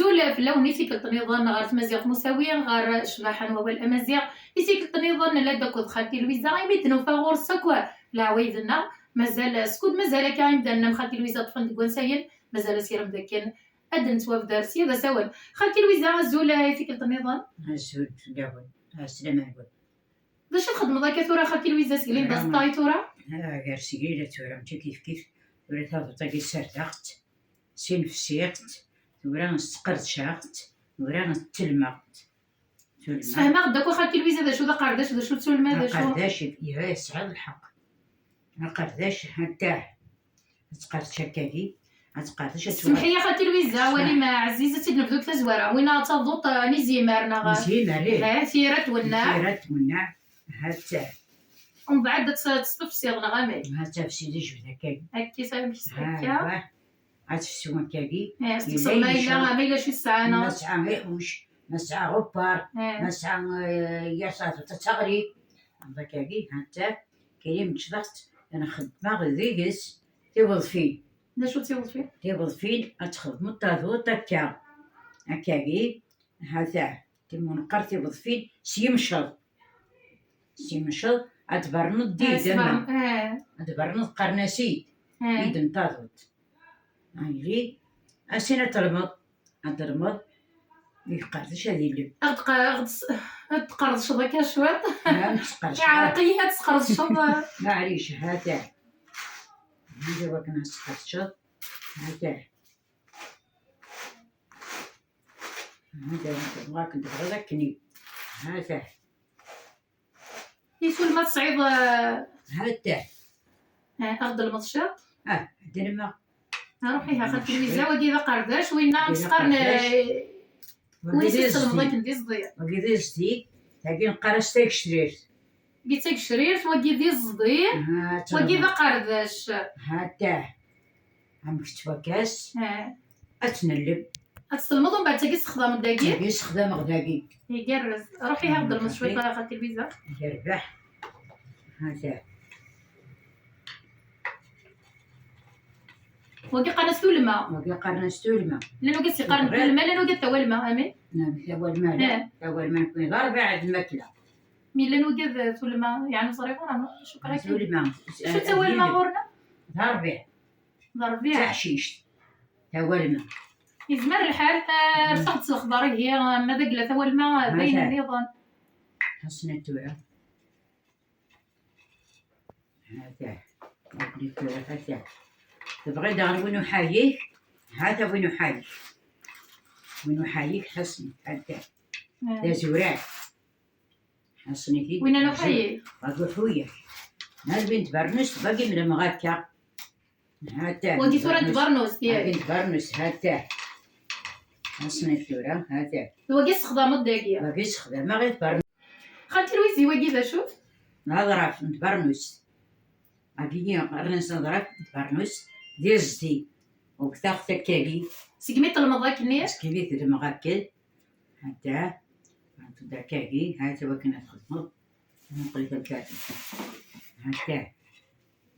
الزول في لوني سيكل تنظن غير تمازيغ مساويا غير شباحا وهو الامازيغ يسيكل تنظن لا داك خالتي لويزا يميتنو فغور سكوا لا ويدنا مازال سكود مازال كاين بدنا خالتي لويزا طفن دكوانساين مازال سيرم داكن ادن تواب دارسي هذا سوال خالتي لويزا الزول يسيكل تنظن الزول تلاول السلام عليكم باش نخدم ذاك ثورة خالتي لويزا سكلين داستاي ثورة غير سيريلا ثورة ماشي كيف ثورة هذا طاقي سردقت سين فسيقت ثورة نستقرت شاقت ثورة نتلمقت فهمت داك خالتي لويزا دا شو دا قرداش دا شو تسولما دا شو قرداش يسعد الحق قرداش حتى تقرد شكاكي تقرداش سمحي يا خالتي لويزا ولي ما عزيزتي نبدو تزواره وين تضوط نزيمارنا نزيمار ثيرات والنع حتى ومن بعد تستفسيغنا غامي حتى في سيدي جبدها كاكي هكي صافي هكا عتفسو كاكي استفسر ما إلا شي ساعة مسعى غيوش مسعى غبار مسعى ياسات تتغري هذا كاكي حتى كاين مشضت انا خدمه غديكس تيوظفين دا شو تيوظفين تيوظفين اتخدم الطاذو تكا هكاكي هذا تيمونقر تيوظفين سيمشط اتبرنض ديدنا اتبرنض قرناسي يدن طاذوت عيلي اسينا ترمض يقردش هذه اللي تقردش ذاك شويط تقردش عرقية تقردش معليش هذا وكنا تقردش هذا بغاك ندير ذاكني هذا يسول ما تصعيد هذا اخذ المطشط دير ما روحي ها خالتي لويزا ودي ذا قرداش وين نسقرن وين تستلمضيك ندي صدير وكي زدي تاكي نقرش تاك شرير قيتك شرير وكي ذي الصدير وكي ذا قرداش هذا عم كتبا كاس اتنلب تستلمض ومن بعد تاكي تستخدم الداكي تاكي تستخدم غداكي يقرز روحي ها ضرمت شويه خالتي لويزا يربح هذا وكي قنستو الماء لانو قلتي قارن بالماء لانو قلت هو الماء امين نعم هو الماء لا هو الماء نكون غير بعد الماكله مي لانو قلت الماء يعني صريفه شكرا شو الماء شو تسوي الماء غورنا ضربيع تعشيش هو الماء يزمر الحال رصقت الخضار هي ماذا قلت هو الماء بين النظام حسنا التوعه هذا هذا تبغي دار وين حايك هذا وين حايك حسن هذا ذا زوراع حسني فيك وين انا حايك اقول خويا هاد بنت برنس باقي من مغاكا هذا ودي صورة برنس ديالي بنت برنس هذا حسني الثورة هذا واقي استخدام الداقية باقي استخدام ما غير برنس خالتي لويزي واقي ذا شوف نظرة بنت برنس باقي قرنس نظرة بنت برنس ديزتي وكتاخ تكالي سكميت المضاك النير سكميت المغاكل هذا هذا كاكي هذا وكنا تخدمو نقول لك الكاتب هذا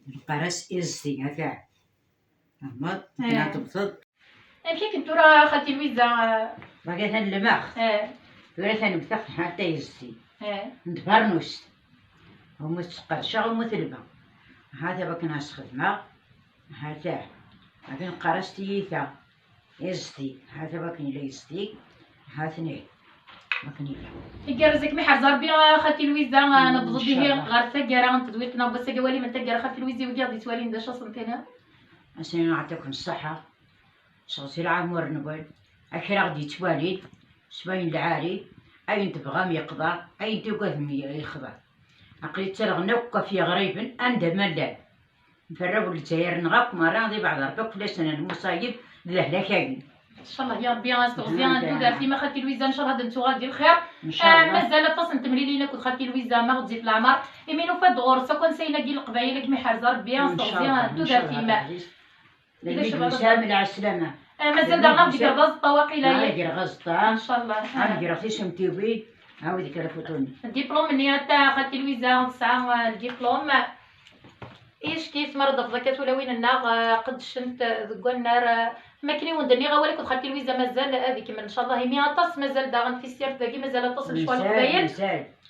القرص إزتي هذا أحمد كنا تبصد يمكن كنتو راه خالتي لويزا باقي ثان الماخ ولا ثان بتاخ حتى يزتي نتبرنوس ومتقرشة ومثلبة هذا وكنا نخدمها هذا هذا قرصتي ثا يزتي هذا وكني لا يزتي هاثني وكني لا يقرزك محرز ربي خالتي لويزا نبض به غير ثقرا تدويتنا بس قوالي من ثقرا خالتي لويزا وقاضي توالين دا شصنتنا عشان نعطيكم الصحة شغلتي العمر نقول أكرا غدي توالي سباين العاري أين تبغى يقضى أين توقف يخضى عقلي ترغنا وكفي غريب أندى ملا نفرقوا الجزائر نغاك مرة ذي بعض ربك فلاش أنا المصايب لله كاين ان شاء الله يا ربي غنستغفر دارتي ما خالتي لويزا ان شاء الله دنتو غادي الخير ان شاء الله مازال تصن تملي لينا كنت خالتي لويزا ما غتزيد في العمر يمينو فهاد غرسه كون سايله كي القبايل كي حارزه ربي غنستغفر دو دارتي ما لا شامل على السلامه مازال دارنا في غاز الطواقي لا يدير غزطه ان شاء الله غندير في سمتيوي عاود ديك الفوتوني الدبلوم مني تاع خالتي لويزا تسعه الدبلوم ايش كيف مرض فضكات ولا وين النار قد شمت ذكو النار ما كاين وندني غوالك وخالتي لويزا مازال هذيك ان شاء الله 100 طاس مازال داغن في السير ذاكي مازال تصل شوال القبايل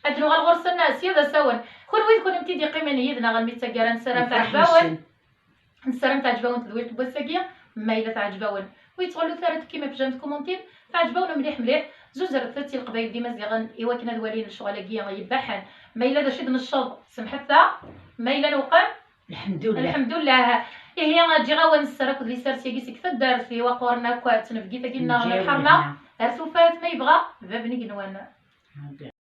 ادنو غالغرس الناس يدا ساون خون ويد كون انت دي قيمه يدنا غنميتاكا نسرم تاع عجباون نسرم تاع عجباون تدوير بوساكيه ما الا تاع عجباون ويتغلو ثالث كيما في جامد كومونتير تاع عجباون مليح مليح زوج ثلاثه القبايل ديما زيغن ايوا كنا دوالين الشغلاكيه يباحن ما الا داش نشط سمحتها ما الا نوقف الحمد لله الحمد لله هي غتجي غاون السرك لي سارسي كيسك فدار في وقورنا كوات نفقيتا كينا الحرمه ارثوفات ما يبغى بابني قنوانا